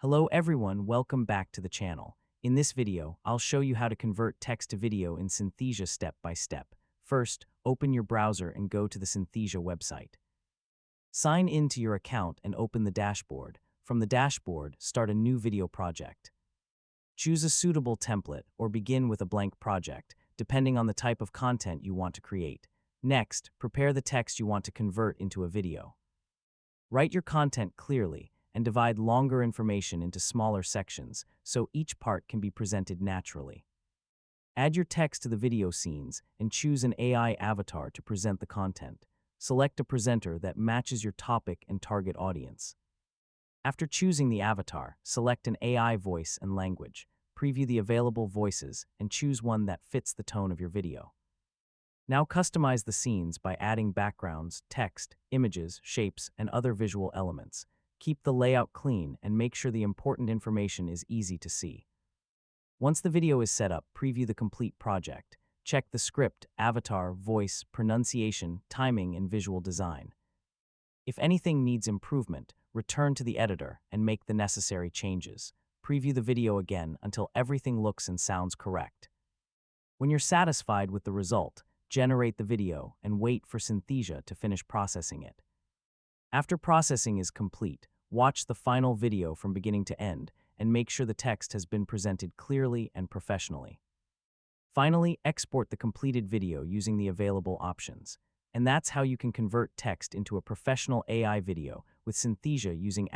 Hello everyone, welcome back to the channel. In this video, I'll show you how to convert text to video in Synthesia step by step. First, open your browser and go to the Synthesia website. Sign in to your account and open the dashboard. From the dashboard, start a new video project. Choose a suitable template or begin with a blank project, depending on the type of content you want to create. Next, prepare the text you want to convert into a video. Write your content clearly and divide longer information into smaller sections so each part can be presented naturally. Add your text to the video scenes and choose an AI avatar to present the content. Select a presenter that matches your topic and target audience. After choosing the avatar, select an AI voice and language. Preview the available voices and choose one that fits the tone of your video. Now customize the scenes by adding backgrounds, text, images, shapes, and other visual elements. Keep the layout clean and make sure the important information is easy to see. Once the video is set up, preview the complete project. Check the script, avatar, voice, pronunciation, timing, and visual design. If anything needs improvement, return to the editor and make the necessary changes. Preview the video again until everything looks and sounds correct. When you're satisfied with the result, generate the video and wait for Synthesia to finish processing it. After processing is complete, watch the final video from beginning to end and make sure the text has been presented clearly and professionally. Finally, export the completed video using the available options. And that's how you can convert text into a professional AI video with Synthesia using